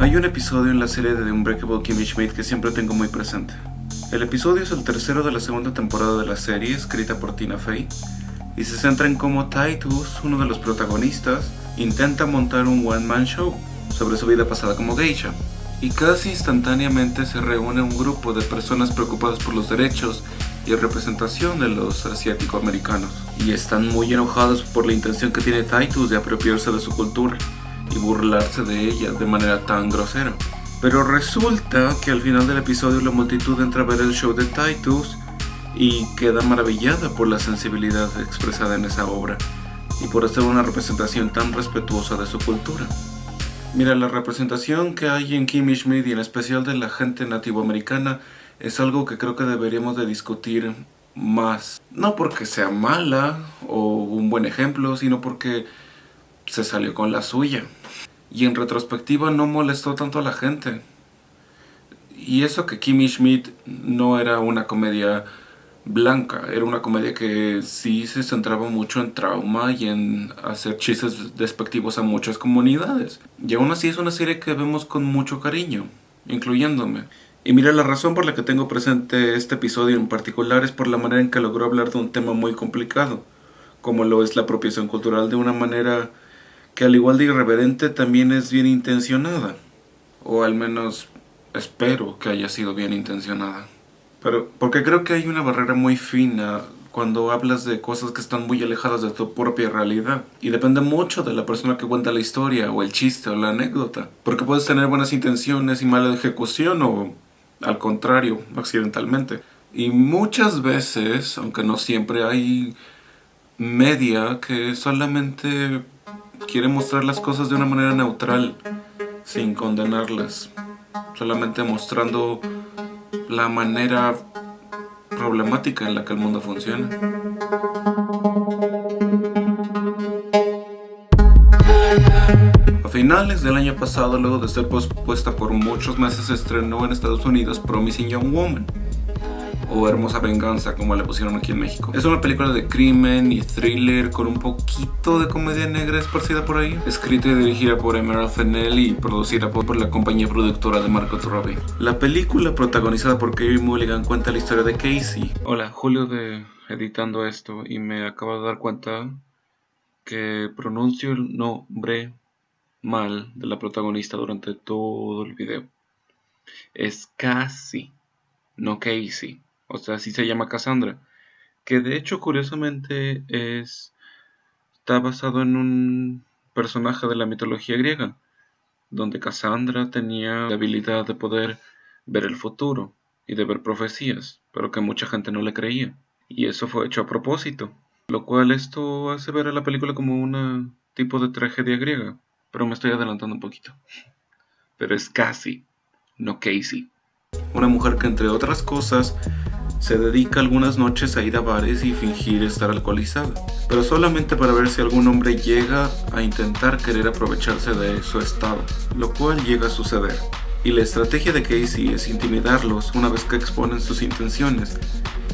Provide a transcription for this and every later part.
Hay un episodio en la serie de The Unbreakable Kimmy Schmidt que siempre tengo muy presente. El episodio es el tercero de la segunda temporada de la serie, escrita por Tina Fey, y se centra en cómo Titus, uno de los protagonistas, intenta montar un one-man show sobre su vida pasada como geisha, y casi instantáneamente se reúne un grupo de personas preocupadas por los derechos y representación de los asiático-americanos, y están muy enojados por la intención que tiene Titus de apropiarse de su cultura y burlarse de ella de manera tan grosera. Pero resulta que al final del episodio la multitud entra a ver el show de Titus y queda maravillada por la sensibilidad expresada en esa obra y por hacer una representación tan respetuosa de su cultura. Mira, la representación que hay en Kimmy Schmidt y en especial de la gente nativoamericana es algo que creo que deberíamos de discutir más. No porque sea mala o un buen ejemplo, sino porque se salió con la suya. Y en retrospectiva no molestó tanto a la gente. Y eso que Kimmy Schmidt no era una comedia blanca, era una comedia que sí se centraba mucho en trauma y en hacer chistes despectivos a muchas comunidades. Y aún así es una serie que vemos con mucho cariño, incluyéndome. Y mira, la razón por la que tengo presente este episodio en particular es por la manera en que logró hablar de un tema muy complicado, como lo es la apropiación cultural, de una manera que al igual de irreverente también es bien intencionada, o al menos espero que haya sido bien intencionada. Pero porque creo que hay una barrera muy fina cuando hablas de cosas que están muy alejadas de tu propia realidad, y depende mucho de la persona que cuenta la historia o el chiste o la anécdota, porque puedes tener buenas intenciones y mala ejecución, o al contrario, accidentalmente. Y muchas veces, aunque no siempre, hay media que solamente quiere mostrar las cosas de una manera neutral, sin condenarlas, solamente mostrando la manera problemática en la que el mundo funciona. A finales del año pasado, luego de ser pospuesta por muchos meses, se estrenó en Estados Unidos Promising Young Woman, o Hermosa Venganza, como le pusieron aquí en México. Es una película de crimen y thriller con un poquito de comedia negra esparcida por ahí. Escrita y dirigida por Emerald Fennell y producida por la compañía productora de Margot Robbie. La película, protagonizada por Carey Mulligan, cuenta la historia de Casey. Hola, Julio de editando esto, y me acabo de dar cuenta que pronuncio el nombre mal de la protagonista durante todo el video. Es Cassie, no Casey. O sea, así se llama Cassandra, que de hecho curiosamente está basado en un personaje de la mitología griega, donde Cassandra tenía la habilidad de poder ver el futuro y de ver profecías, pero que mucha gente no le creía, y eso fue hecho a propósito, lo cual esto hace ver a la película como un tipo de tragedia griega, pero me estoy adelantando un poquito. Pero es Cassie, no Casey. Una mujer que, entre otras cosas, se dedica algunas noches a ir a bares y fingir estar alcoholizada, pero solamente para ver si algún hombre llega a intentar querer aprovecharse de su estado, lo cual llega a suceder. Y la estrategia de Casey es intimidarlos una vez que exponen sus intenciones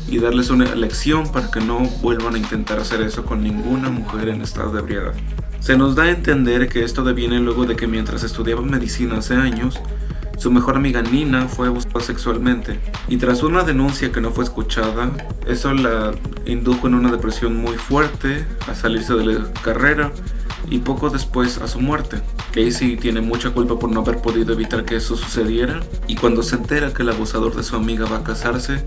y darles una lección para que no vuelvan a intentar hacer eso con ninguna mujer en estado de ebriedad. Se nos da a entender que esto deviene luego de que mientras estudiaba medicina hace años, su mejor amiga Nina fue abusada sexualmente, y tras una denuncia que no fue escuchada, eso la indujo en una depresión muy fuerte, a salirse de la carrera y poco después a su muerte. Casey tiene mucha culpa por no haber podido evitar que eso sucediera, y cuando se entera que el abusador de su amiga va a casarse,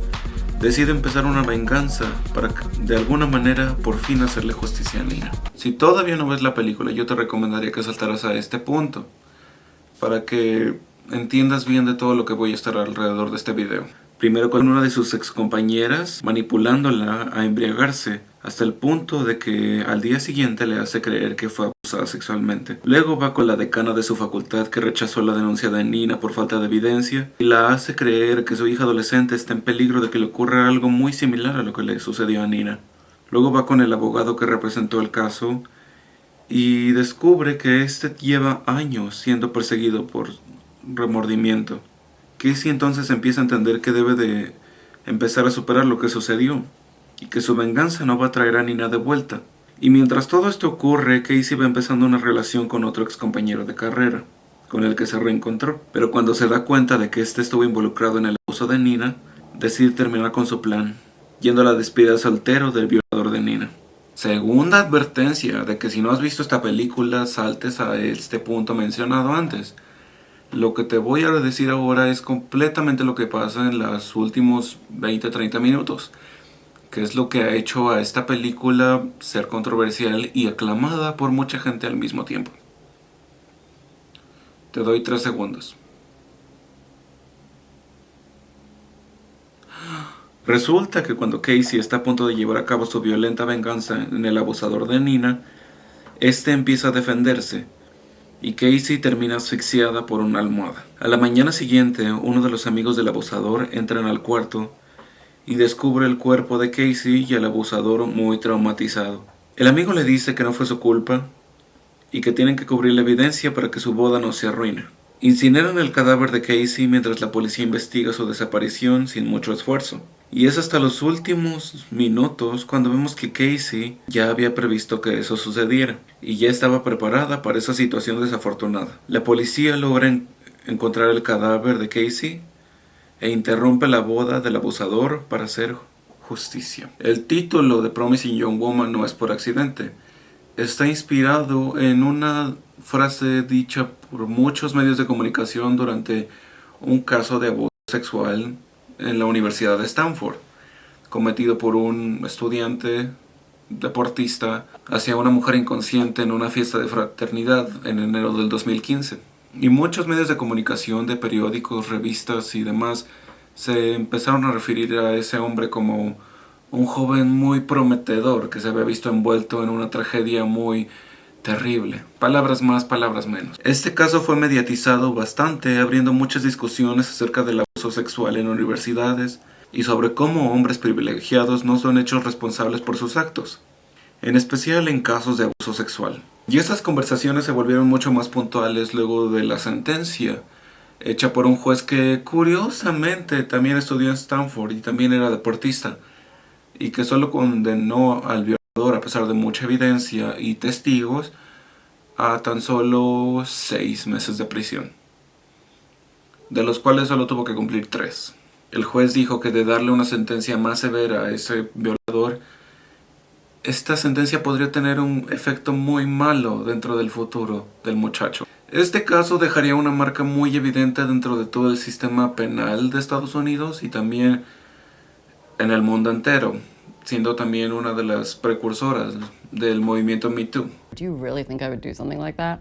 decide empezar una venganza para de alguna manera por fin hacerle justicia a Nina. Si todavía no ves la película, yo te recomendaría que saltaras a este punto, para que entiendas bien de todo lo que voy a estar alrededor de este video. Primero con una de sus excompañeras, manipulándola a embriagarse hasta el punto de que al día siguiente le hace creer que fue abusada sexualmente. Luego va con la decana de su facultad, que rechazó la denuncia de Nina por falta de evidencia, y la hace creer que su hija adolescente está en peligro de que le ocurra algo muy similar a lo que le sucedió a Nina. Luego va con el abogado que representó el caso y descubre que este lleva años siendo perseguido por remordimiento. Casey entonces empieza a entender que debe de empezar a superar lo que sucedió y que su venganza no va a traer a Nina de vuelta. Y mientras todo esto ocurre, Casey va empezando una relación con otro ex compañero de carrera, con el que se reencontró. Pero cuando se da cuenta de que este estuvo involucrado en el abuso de Nina, decide terminar con su plan, yendo a la despedida soltero del violador de Nina. Segunda advertencia de que si no has visto esta película saltes a este punto mencionado antes. Lo que te voy a decir ahora es completamente lo que pasa en los últimos 20-30 minutos, que es lo que ha hecho a esta película ser controversial y aclamada por mucha gente al mismo tiempo. Te doy 3 segundos. Resulta que cuando Casey está a punto de llevar a cabo su violenta venganza en el abusador de Nina, este empieza a defenderse y Casey termina asfixiada por una almohada. A la mañana siguiente, uno de los amigos del abusador entran al cuarto y descubre el cuerpo de Casey y al abusador muy traumatizado. El amigo le dice que no fue su culpa y que tienen que cubrir la evidencia para que su boda no se arruine. Incineran el cadáver de Casey mientras la policía investiga su desaparición sin mucho esfuerzo. Y es hasta los últimos minutos cuando vemos que Casey ya había previsto que eso sucediera y ya estaba preparada para esa situación desafortunada. La policía logra encontrar el cadáver de Casey e interrumpe la boda del abusador para hacer justicia. El título de Promising Young Woman no es por accidente. Está inspirado en una frase dicha por muchos medios de comunicación durante un caso de abuso sexual en la Universidad de Stanford, cometido por un estudiante deportista hacia una mujer inconsciente en una fiesta de fraternidad en enero del 2015. Y muchos medios de comunicación, de periódicos, revistas y demás, se empezaron a referir a ese hombre como un joven muy prometedor que se había visto envuelto en una tragedia muy terrible. Palabras más, palabras menos. Este caso fue mediatizado bastante, abriendo muchas discusiones acerca del abuso sexual en universidades y sobre cómo hombres privilegiados no son hechos responsables por sus actos, en especial en casos de abuso sexual. Y estas conversaciones se volvieron mucho más puntuales luego de la sentencia hecha por un juez que curiosamente también estudió en Stanford y también era deportista, y que solo condenó al violador, a pesar de mucha evidencia y testigos, a tan solo 6 meses de prisión, de los cuales solo tuvo que cumplir 3. El juez dijo que de darle una sentencia más severa a ese violador, esta sentencia podría tener un efecto muy malo dentro del futuro del muchacho. Este caso dejaría una marca muy evidente dentro de todo el sistema penal de Estados Unidos y también en el mundo entero, siendo también una de las precursoras del movimiento Me Too. Do you really think I would do something like that?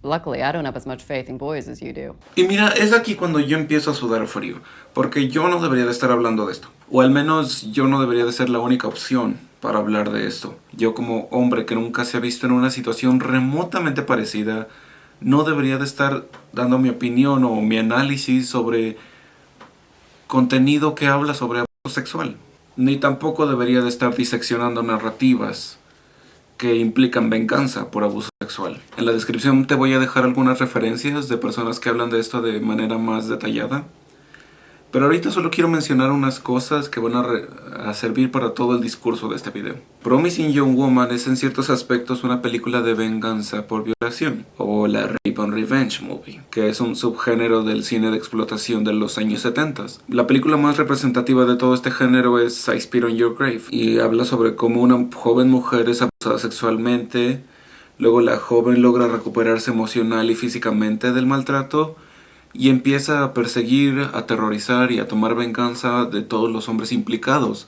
Luckily, I don't have as much faith in boys as you do. Y mira, es aquí cuando yo empiezo a sudar frío, porque yo no debería de estar hablando de esto, o al menos yo no debería de ser la única opción para hablar de esto. Yo como hombre que nunca se ha visto en una situación remotamente parecida, no debería de estar dando mi opinión o mi análisis sobre contenido que habla sobre abuso sexual. Ni tampoco debería de estar diseccionando narrativas que implican venganza por abuso sexual. En la descripción te voy a dejar algunas referencias de personas que hablan de esto de manera más detallada. Pero ahorita solo quiero mencionar unas cosas que van a servir para todo el discurso de este video. Promising Young Woman es en ciertos aspectos una película de venganza por violación, o la Rape and Revenge Movie, que es un subgénero del cine de explotación de los años 70. La película más representativa de todo este género es I Spit on Your Grave, y habla sobre cómo una joven mujer es abusada sexualmente, luego la joven logra recuperarse emocional y físicamente del maltrato, y empieza a perseguir, a aterrorizar y a tomar venganza de todos los hombres implicados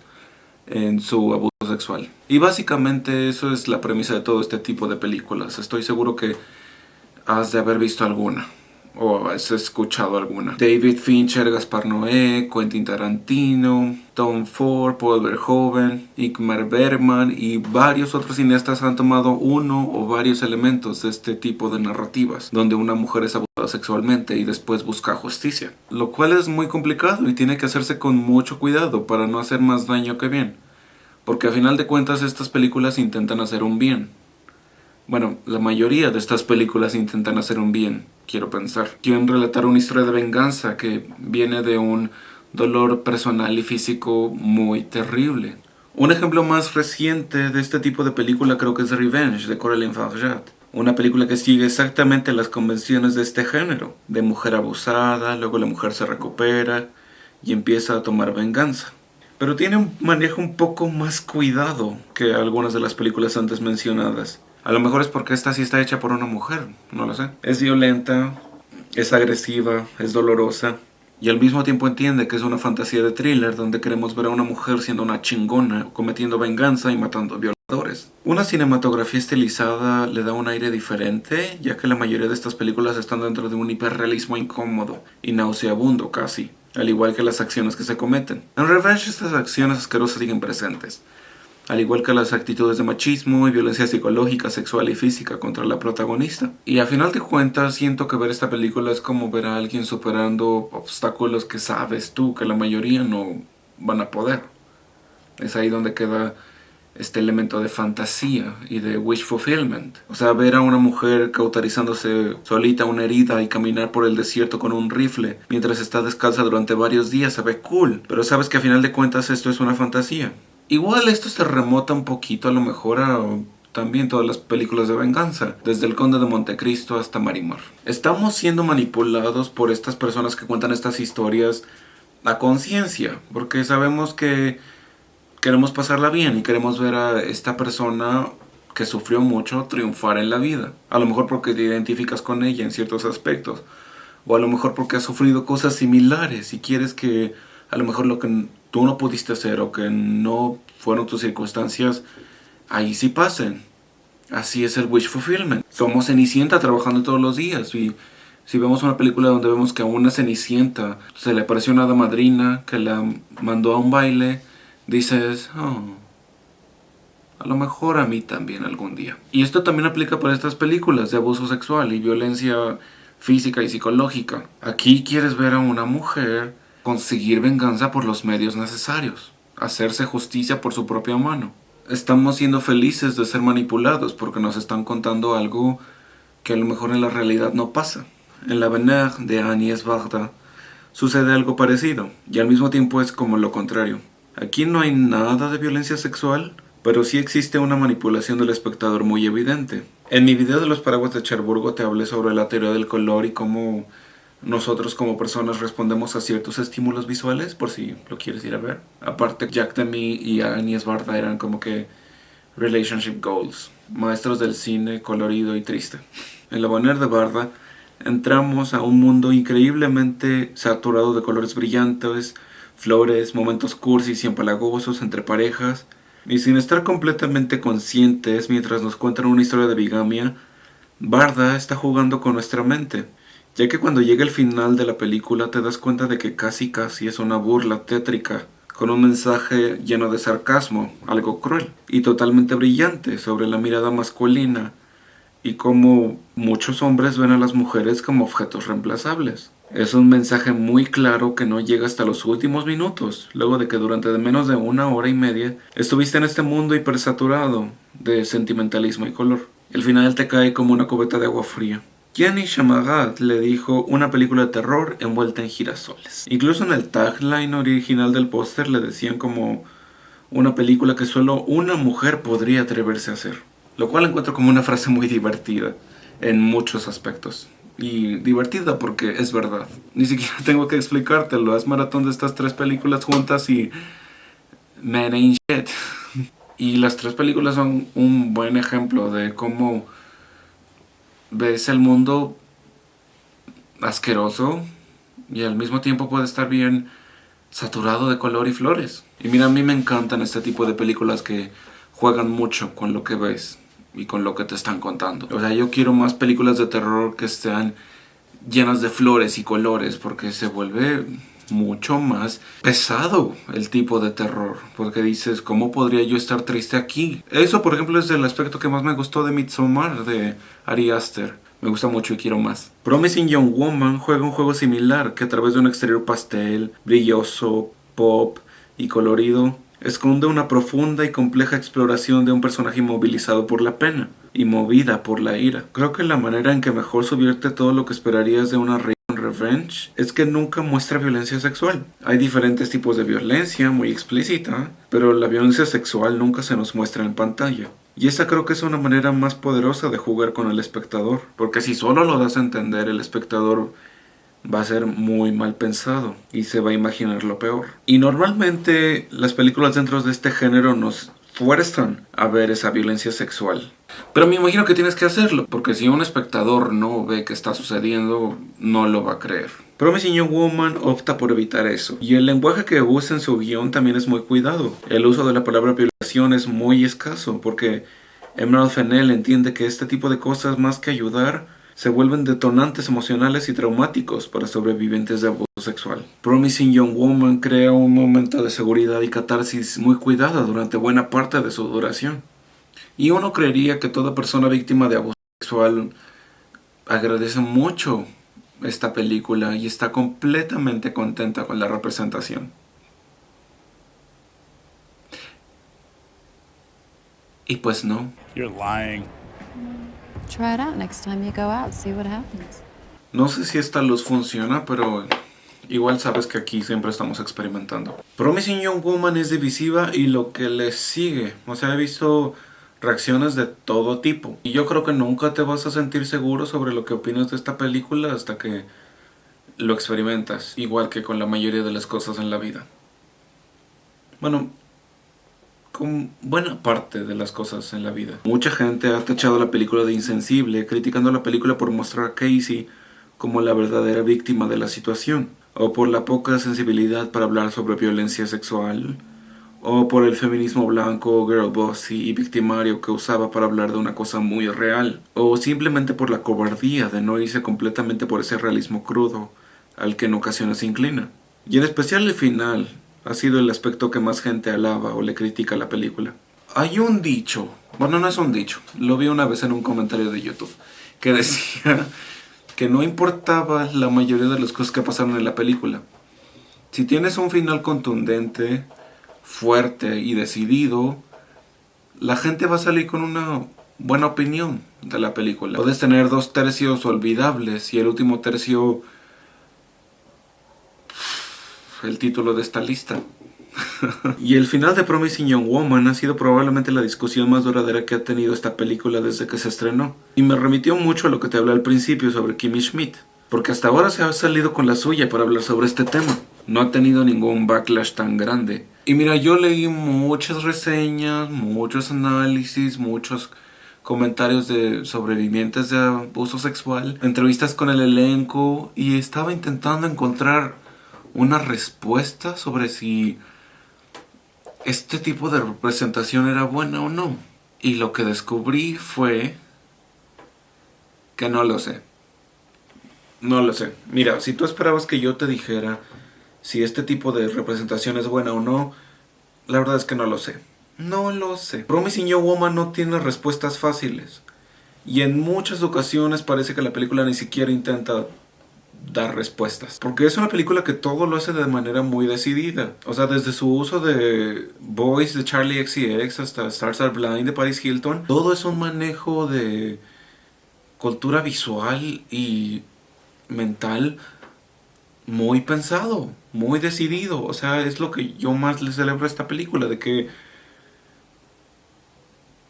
en su abuso sexual. Y básicamente eso es la premisa de todo este tipo de películas. Estoy seguro que has de haber visto alguna o has escuchado alguna. David Fincher, Gaspar Noé, Quentin Tarantino, Tom Ford, Paul Verhoeven, Ingmar Bergman y varios otros cineastas han tomado uno o varios elementos de este tipo de narrativas, donde una mujer es abusada sexualmente y después busca justicia. Lo cual es muy complicado y tiene que hacerse con mucho cuidado para no hacer más daño que bien. Porque a final de cuentas estas películas intentan hacer un bien. Bueno, la mayoría de estas películas intentan hacer un bien, quiero pensar. Quieren relatar una historia de venganza que viene de un dolor personal y físico muy terrible. Un ejemplo más reciente de este tipo de película creo que es Revenge, de Coraline Farjat. Una película que sigue exactamente las convenciones de este género, de mujer abusada, luego la mujer se recupera y empieza a tomar venganza. Pero tiene un manejo un poco más cuidado que algunas de las películas antes mencionadas. A lo mejor es porque esta sí está hecha por una mujer, no lo sé. Es violenta, es agresiva, es dolorosa. Y al mismo tiempo entiende que es una fantasía de thriller donde queremos ver a una mujer siendo una chingona, cometiendo venganza y matando violadores. Una cinematografía estilizada le da un aire diferente, ya que la mayoría de estas películas están dentro de un hiperrealismo incómodo y nauseabundo casi, al igual que las acciones que se cometen. En Revenge estas acciones asquerosas siguen presentes, al igual que las actitudes de machismo y violencia psicológica, sexual y física contra la protagonista. Y a final de cuentas siento que ver esta película es como ver a alguien superando obstáculos que sabes tú que la mayoría no van a poder. Es ahí donde queda este elemento de fantasía y de wish fulfillment. O sea, ver a una mujer cauterizándose solita una herida y caminar por el desierto con un rifle mientras está descalza durante varios días se ve cool, pero sabes que a final de cuentas esto es una fantasía. Igual esto se remota un poquito a lo mejor a también todas las películas de venganza, desde El Conde de Montecristo hasta Marimar. Estamos siendo manipulados por estas personas que cuentan estas historias a conciencia, porque sabemos que queremos pasarla bien y queremos ver a esta persona que sufrió mucho triunfar en la vida. A lo mejor porque te identificas con ella en ciertos aspectos, o a lo mejor porque has sufrido cosas similares y quieres que a lo mejor lo que tú no pudiste hacer o que no fueron tus circunstancias, ahí sí pasen. Así es el wish fulfillment. Somos Cenicienta trabajando todos los días y si vemos una película donde vemos que a una Cenicienta se le apareció una hada madrina que la mandó a un baile, dices, oh, a lo mejor a mí también algún día. Y esto también aplica para estas películas de abuso sexual y violencia física y psicológica. Aquí quieres ver a una mujer conseguir venganza por los medios necesarios, hacerse justicia por su propia mano. Estamos siendo felices de ser manipulados porque nos están contando algo que a lo mejor en la realidad no pasa. En L'Avenir de Agnès Varda sucede algo parecido y al mismo tiempo es como lo contrario. Aquí no hay nada de violencia sexual, pero sí existe una manipulación del espectador muy evidente. En mi video de los paraguas de Cherburgo te hablé sobre la teoría del color y cómo nosotros como personas respondemos a ciertos estímulos visuales, por si lo quieres ir a ver. Aparte, Jack Demy y Agnès Varda eran como que relationship goals, maestros del cine colorido y triste. En La Bonheur de Varda entramos a un mundo increíblemente saturado de colores brillantes, flores, momentos cursis y empalagosos entre parejas, y sin estar completamente conscientes mientras nos cuentan una historia de bigamia, Varda está jugando con nuestra mente, ya que cuando llega el final de la película te das cuenta de que casi es una burla tétrica, con un mensaje lleno de sarcasmo, algo cruel, y totalmente brillante sobre la mirada masculina, y cómo muchos hombres ven a las mujeres como objetos reemplazables. Es un mensaje muy claro que no llega hasta los últimos minutos, luego de que durante menos de 1 hora y media estuviste en este mundo hipersaturado de sentimentalismo y color. El final te cae como una cubeta de agua fría. Gianni Chamagat le dijo una película de terror envuelta en girasoles. Incluso en el tagline original del póster le decían como una película que solo una mujer podría atreverse a hacer. Lo cual encuentro como una frase muy divertida en muchos aspectos. Y divertida porque es verdad. Ni siquiera tengo que explicártelo. Haz maratón de estas 3 películas juntas y man ain't shit. Y las 3 películas son un buen ejemplo de cómo ves el mundo asqueroso y al mismo tiempo puede estar bien saturado de color y flores. Y mira, a mí me encantan este tipo de películas que juegan mucho con lo que ves y con lo que te están contando. O sea, yo quiero más películas de terror que estén llenas de flores y colores porque se vuelve mucho más pesado el tipo de terror, porque dices, ¿cómo podría yo estar triste aquí? Eso, por ejemplo, es el aspecto que más me gustó de Midsommar de Ari Aster. Me gusta mucho y quiero más. Promising Young Woman juega un juego similar, que a través de un exterior pastel, brilloso, pop y colorido, esconde una profunda y compleja exploración de un personaje inmovilizado por la pena y movida por la ira. Creo que la manera en que mejor subvierte todo lo que esperarías de una Revenge es que nunca muestra violencia sexual. Hay diferentes tipos de violencia muy explícita, pero la violencia sexual nunca se nos muestra en pantalla. Y esa creo que es una manera más poderosa de jugar con el espectador, porque si solo lo das a entender, el espectador va a ser muy mal pensado y se va a imaginar lo peor. Y normalmente las películas dentro de este género nos fuerzan a ver esa violencia sexual. Pero me imagino que tienes que hacerlo, porque si un espectador no ve qué está sucediendo, no lo va a creer. Promising Young Woman opta por evitar eso. Y el lenguaje que usa en su guión también es muy cuidado. El uso de la palabra violación es muy escaso, porque Emerald Fennell entiende que este tipo de cosas, más que ayudar, se vuelven detonantes emocionales y traumáticos para sobrevivientes de abuso sexual. Promising Young Woman crea un momento de seguridad y catarsis muy cuidada durante buena parte de su duración. Y uno creería que toda persona víctima de abuso sexual agradece mucho esta película y está completamente contenta con la representación. Y pues no. You're lying. Try it out next time you go out, see what happens. No sé si esta luz funciona, pero igual sabes que aquí siempre estamos experimentando. Promising Young Woman es divisiva y lo que le sigue. O sea, he visto reacciones de todo tipo. Y yo creo que nunca te vas a sentir seguro sobre lo que opinas de esta película hasta que lo experimentas. Igual que con la mayoría de las cosas en la vida. Bueno, con buena parte de las cosas en la vida. Mucha gente ha tachado la película de insensible, criticando la película por mostrar a Casey como la verdadera víctima de la situación, o por la poca sensibilidad para hablar sobre violencia sexual, o por el feminismo blanco, girl bossy y victimario que usaba para hablar de una cosa muy real, o simplemente por la cobardía de no irse completamente por ese realismo crudo al que en ocasiones se inclina. Y en especial el final ha sido el aspecto que más gente alaba o le critica a la película. Hay un dicho, bueno, no es un dicho, lo vi una vez en un comentario de YouTube, que decía que no importaba la mayoría de las cosas que pasaron en la película. Si tienes un final contundente, fuerte y decidido, la gente va a salir con una buena opinión de la película. Puedes tener 2 tercios olvidables y el último tercio, el título de esta lista. Y el final de Promising Young Woman ha sido probablemente la discusión más duradera que ha tenido esta película desde que se estrenó. Y me remitió mucho a lo que te hablé al principio sobre Kimmy Schmidt, porque hasta ahora se ha salido con la suya para hablar sobre este tema. No ha tenido ningún backlash tan grande. Y mira, yo leí muchas reseñas, muchos análisis, muchos comentarios de sobrevivientes de abuso sexual, entrevistas con el elenco, y estaba intentando encontrar una respuesta sobre si este tipo de representación era buena o no. Y lo que descubrí fue que no lo sé. No lo sé. Mira, si tú esperabas que yo te dijera si este tipo de representación es buena o no, la verdad es que no lo sé. No lo sé. Promising Young Woman no tiene respuestas fáciles. Y en muchas ocasiones parece que la película ni siquiera intenta dar respuestas. Porque es una película que todo lo hace de manera muy decidida. O sea, desde su uso de Boys de Charlie XCX hasta Stars Are Blind de Paris Hilton, todo es un manejo de cultura visual y mental muy pensado, muy decidido. O sea, es lo que yo más le celebro a esta película, de que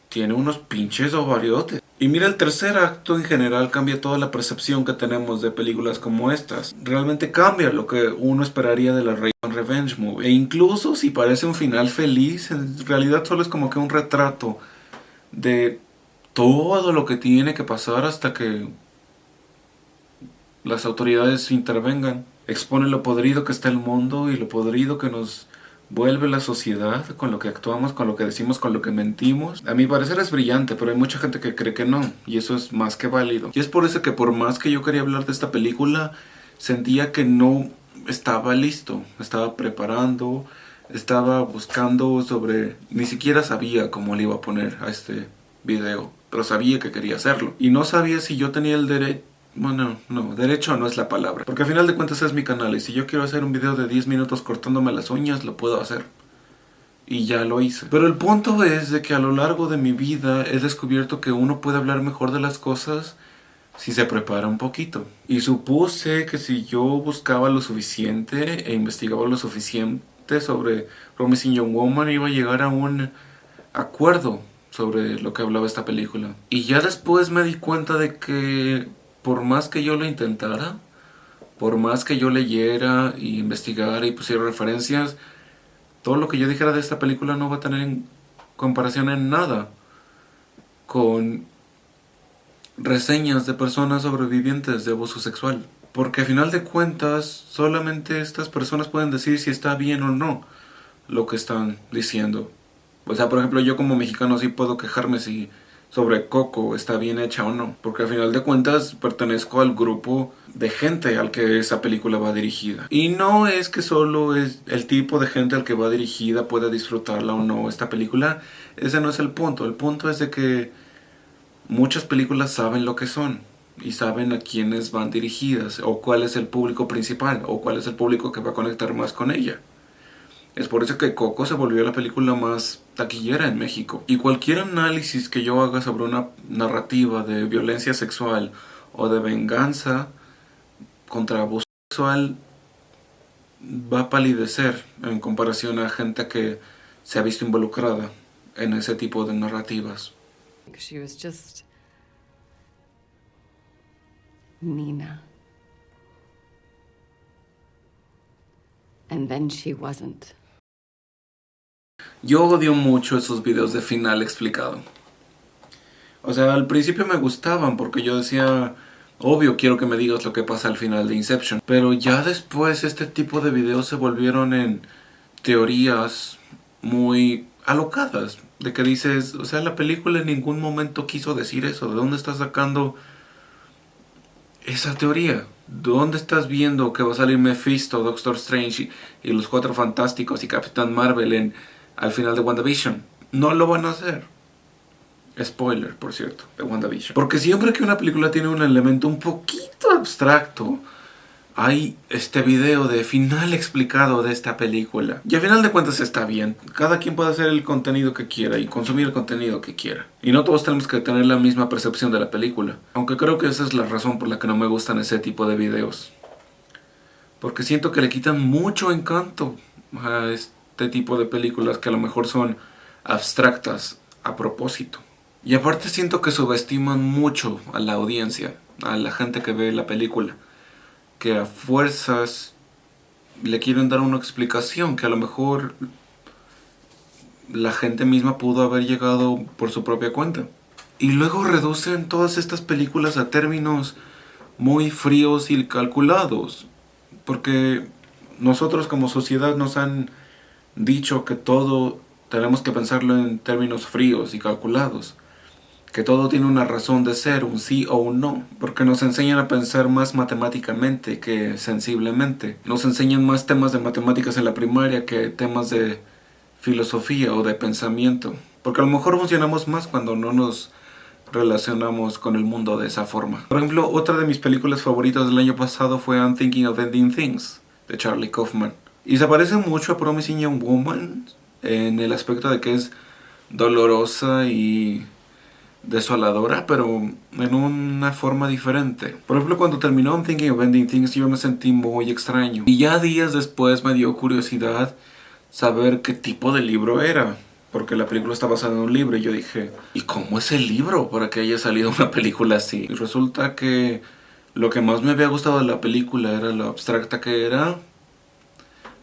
tiene unos pinches ovariotes. Y mira, el tercer acto en general cambia toda la percepción que tenemos de películas como estas. Realmente cambia lo que uno esperaría de la Raven Revenge Movie. E incluso si parece un final feliz, en realidad solo es como que un retrato de todo lo que tiene que pasar hasta que las autoridades intervengan. Expone lo podrido que está el mundo y lo podrido que nos vuelve la sociedad, con lo que actuamos, con lo que decimos, con lo que mentimos. A mi parecer es brillante, pero hay mucha gente que cree que no, y eso es más que válido. Y es por eso que por más que yo quería hablar de esta película, sentía que no estaba listo. Estaba preparando, estaba buscando sobre... Ni siquiera sabía cómo le iba a poner a este video, pero sabía que quería hacerlo. Y no sabía si yo tenía el derecho... Bueno, no, derecho no es la palabra, porque al final de cuentas es mi canal y si yo quiero hacer un video de 10 minutos cortándome las uñas, lo puedo hacer. Y ya lo hice. Pero el punto es de que a lo largo de mi vida he descubierto que uno puede hablar mejor de las cosas si se prepara un poquito. Y supuse que si yo buscaba lo suficiente e investigaba lo suficiente sobre Promising Young Woman, iba a llegar a un acuerdo sobre lo que hablaba esta película. Y ya después me di cuenta de que por más que yo lo intentara, por más que yo leyera y investigara y pusiera referencias, todo lo que yo dijera de esta película no va a tener en comparación en nada con reseñas de personas sobrevivientes de abuso sexual. Porque a final de cuentas, solamente estas personas pueden decir si está bien o no lo que están diciendo. O sea, por ejemplo, yo como mexicano sí puedo quejarme si sobre Coco está bien hecha o no. Porque a final de cuentas pertenezco al grupo de gente al que esa película va dirigida. Y no es que solo es el tipo de gente al que va dirigida pueda disfrutarla o no esta película. Ese no es el punto. El punto es de que muchas películas saben lo que son y saben a quiénes van dirigidas o cuál es el público principal o cuál es el público que va a conectar más con ella. Es por eso que Coco se volvió la película más taquillera en México. Y cualquier análisis que yo haga sobre una narrativa de violencia sexual o de venganza contra abuso sexual va a palidecer en comparación a gente que se ha visto involucrada en ese tipo de narrativas. She was just Nina. And then she wasn't. Yo odio mucho esos videos de final explicado. O sea, al principio me gustaban porque yo decía, obvio quiero que me digas lo que pasa al final de Inception. Pero ya después este tipo de videos se volvieron en teorías muy alocadas. De que dices, o sea, la película en ningún momento quiso decir eso. ¿De dónde estás sacando esa teoría? ¿Dónde estás viendo que va a salir Mephisto, Doctor Strange y los Cuatro Fantásticos y Capitán Marvel al final de WandaVision? No lo van a hacer. Spoiler, por cierto, de WandaVision. Porque siempre que una película tiene un elemento un poquito abstracto, hay este video de final explicado de esta película. Y al final de cuentas está bien. Cada quien puede hacer el contenido que quiera y consumir el contenido que quiera. Y no todos tenemos que tener la misma percepción de la película. Aunque creo que esa es la razón por la que no me gustan ese tipo de videos. Porque siento que le quitan mucho encanto a este tipo de películas que a lo mejor son abstractas a propósito. Y aparte siento que subestiman mucho a la audiencia, a la gente que ve la película. Que a fuerzas le quieren dar una explicación que a lo mejor la gente misma pudo haber llegado por su propia cuenta. Y luego reducen todas estas películas a términos muy fríos y calculados. Porque nosotros como sociedad nos han dicho que todo tenemos que pensarlo en términos fríos y calculados. Que todo tiene una razón de ser, un sí o un no, porque nos enseñan a pensar más matemáticamente que sensiblemente. Nos enseñan más temas de matemáticas en la primaria que temas de filosofía o de pensamiento, porque a lo mejor funcionamos más cuando no nos relacionamos con el mundo de esa forma. Por ejemplo, otra de mis películas favoritas del año pasado fue I'm Thinking of Ending Things, de Charlie Kaufman. Y se parece mucho a Promising Young Woman en el aspecto de que es dolorosa y desoladora, pero en una forma diferente. Por ejemplo, cuando terminó I'm Thinking of Ending Things, yo me sentí muy extraño. Y ya días después me dio curiosidad saber qué tipo de libro era. Porque la película está basada en un libro y yo dije, ¿y cómo es el libro para que haya salido una película así? Y resulta que lo que más me había gustado de la película era lo abstracta que era.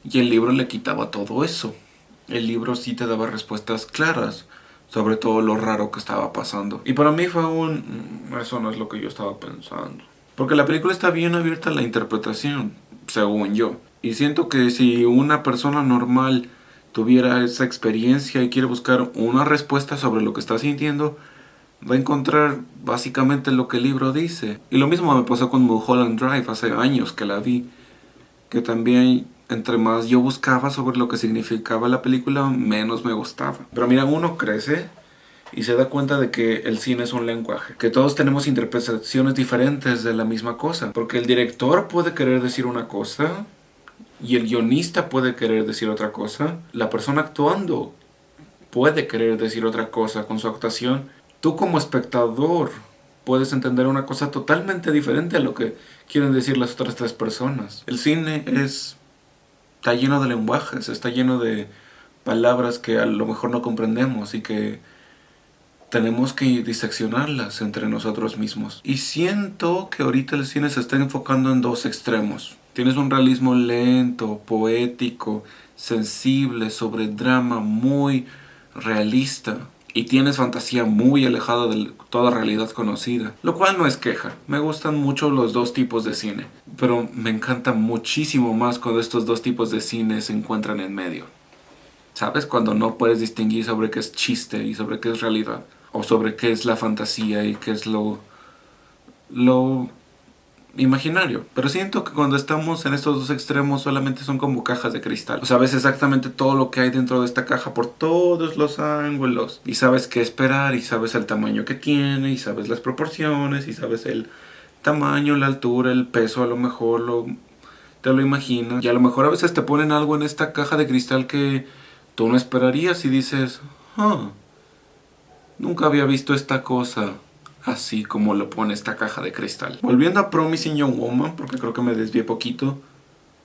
Y el libro le quitaba todo eso. El libro sí te daba respuestas claras sobre todo lo raro que estaba pasando. Y para mí fue eso no es lo que yo estaba pensando. Porque la película está bien abierta a la interpretación, según yo. Y siento que si una persona normal tuviera esa experiencia y quiere buscar una respuesta sobre lo que está sintiendo, va a encontrar básicamente lo que el libro dice. Y lo mismo me pasó con Mulholland Drive hace años que la vi. Que también entre más yo buscaba sobre lo que significaba la película, menos me gustaba. Pero mira, uno crece y se da cuenta de que el cine es un lenguaje. Que todos tenemos interpretaciones diferentes de la misma cosa. Porque el director puede querer decir una cosa y el guionista puede querer decir otra cosa. La persona actuando puede querer decir otra cosa con su actuación. Tú como espectador puedes entender una cosa totalmente diferente a lo que quieren decir las otras tres personas. El cine está lleno de lenguajes, está lleno de palabras que a lo mejor no comprendemos y que tenemos que diseccionarlas entre nosotros mismos. Y siento que ahorita el cine se está enfocando en dos extremos. Tienes un realismo lento, poético, sensible, sobre drama muy realista. Y tienes fantasía muy alejada de toda realidad conocida. Lo cual no es queja. Me gustan mucho los dos tipos de cine. Pero me encanta muchísimo más cuando estos dos tipos de cine se encuentran en medio. ¿Sabes? Cuando no puedes distinguir sobre qué es chiste y sobre qué es realidad. O sobre qué es la fantasía y qué es lo imaginario. Pero siento que cuando estamos en estos dos extremos solamente son como cajas de cristal. O sabes exactamente todo lo que hay dentro de esta caja por todos los ángulos. Y sabes qué esperar, y sabes el tamaño que tiene, y sabes las proporciones, y sabes el tamaño, la altura, el peso, a lo mejor te lo imaginas. Y a lo mejor a veces te ponen algo en esta caja de cristal que tú no esperarías y dices, nunca había visto esta cosa así como lo pone esta caja de cristal. Volviendo a Promising Young Woman, porque creo que me desvié poquito,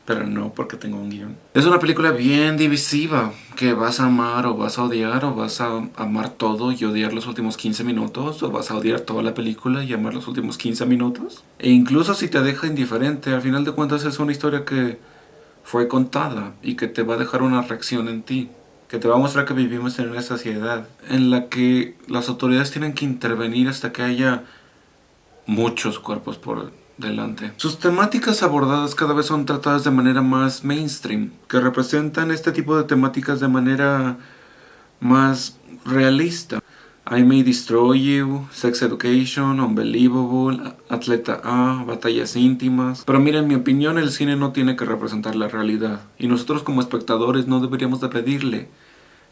pero no porque tengo un guión. Es una película bien divisiva, que vas a amar o vas a odiar, o vas a amar todo y odiar los últimos 15 minutos, o vas a odiar toda la película y amar los últimos 15 minutos. E incluso si te deja indiferente, al final de cuentas es una historia que fue contada y que te va a dejar una reacción en ti, que te va a mostrar que vivimos en una sociedad en la que las autoridades tienen que intervenir hasta que haya muchos cuerpos por delante. Sus temáticas abordadas cada vez son tratadas de manera más mainstream, que representan este tipo de temáticas de manera más realista. I May Destroy You, Sex Education, Unbelievable, Atleta A, Batallas íntimas. Pero mira, en mi opinión el cine no tiene que representar la realidad. Y nosotros como espectadores no deberíamos de pedirle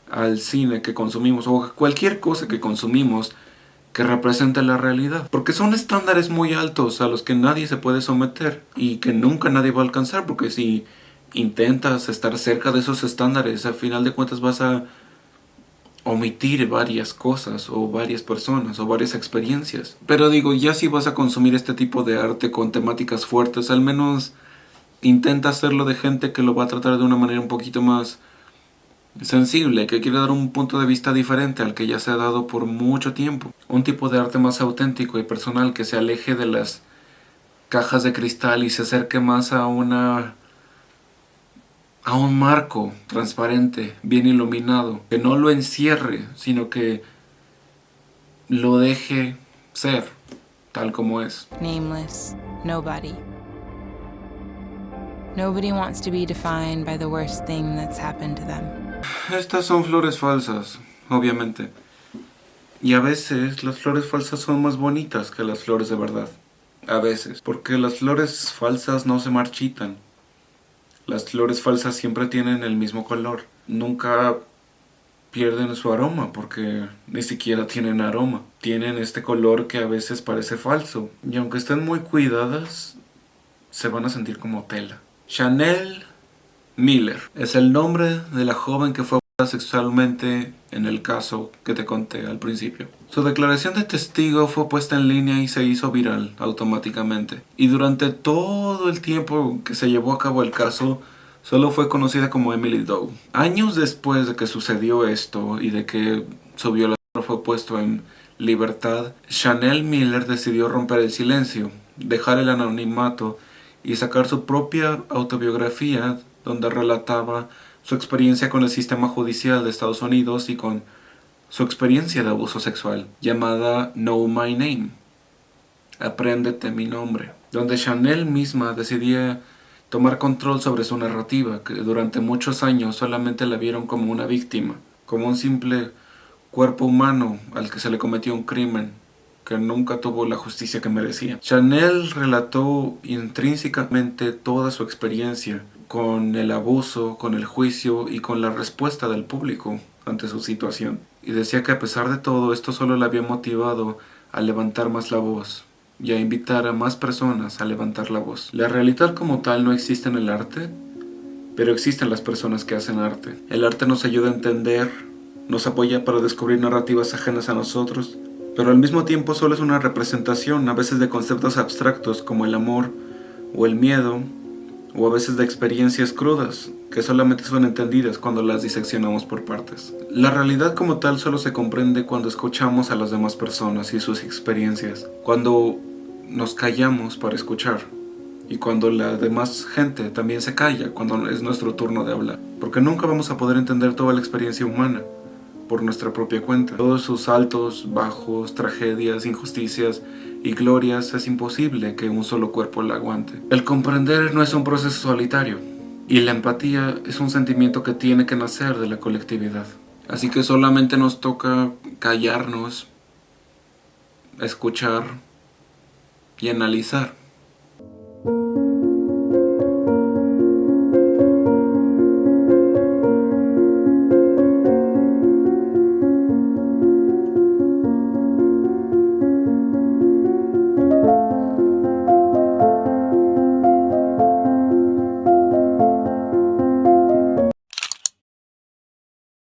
al cine que consumimos o a cualquier cosa que consumimos que represente la realidad. Porque son estándares muy altos a los que nadie se puede someter y que nunca nadie va a alcanzar. Porque si intentas estar cerca de esos estándares, al final de cuentas vas a omitir varias cosas o varias personas o varias experiencias. Pero digo, ya si vas a consumir este tipo de arte con temáticas fuertes, al menos intenta hacerlo de gente que lo va a tratar de una manera un poquito más sensible, que quiere dar un punto de vista diferente al que ya se ha dado por mucho tiempo. Un tipo de arte más auténtico y personal que se aleje de las cajas de cristal y se acerque más a un marco transparente, bien iluminado, que no lo encierre, sino que lo deje ser tal como es. Nameless, nobody. Nobody wants to be defined by the worst thing that's happened to them. Estas son flores falsas, obviamente. Y a veces las flores falsas son más bonitas que las flores de verdad. A veces, porque las flores falsas no se marchitan. Las flores falsas siempre tienen el mismo color. Nunca pierden su aroma porque ni siquiera tienen aroma. Tienen este color que a veces parece falso. Y aunque estén muy cuidadas, se van a sentir como tela. Chanel Miller es el nombre de la joven que fue abusada sexualmente en el caso que te conté al principio. Su declaración de testigo fue puesta en línea y se hizo viral automáticamente. Y durante todo el tiempo que se llevó a cabo el caso, solo fue conocida como Emily Doe. Años después de que sucedió esto y de que su violador fue puesto en libertad, Chanel Miller decidió romper el silencio, dejar el anonimato y sacar su propia autobiografía donde relataba su experiencia con el sistema judicial de Estados Unidos y con su experiencia de abuso sexual, llamada Know My Name, Apréndete mi nombre, donde Chanel misma decidía tomar control sobre su narrativa, que durante muchos años solamente la vieron como una víctima, como un simple cuerpo humano al que se le cometió un crimen que nunca tuvo la justicia que merecía. Chanel relató intrínsecamente toda su experiencia con el abuso, con el juicio y con la respuesta del público ante su situación. Y decía que a pesar de todo, esto solo la había motivado a levantar más la voz y a invitar a más personas a levantar la voz. La realidad como tal no existe en el arte, pero existen las personas que hacen arte. El arte nos ayuda a entender, nos apoya para descubrir narrativas ajenas a nosotros, pero al mismo tiempo solo es una representación, a veces de conceptos abstractos como el amor o el miedo o a veces de experiencias crudas, que solamente son entendidas cuando las diseccionamos por partes. La realidad como tal solo se comprende cuando escuchamos a las demás personas y sus experiencias, cuando nos callamos para escuchar, y cuando la demás gente también se calla cuando es nuestro turno de hablar, porque nunca vamos a poder entender toda la experiencia humana por nuestra propia cuenta. Todos sus altos, bajos, tragedias, injusticias y glorias es imposible que un solo cuerpo la aguante. El comprender no es un proceso solitario, y la empatía es un sentimiento que tiene que nacer de la colectividad. Así que solamente nos toca callarnos, escuchar y analizar.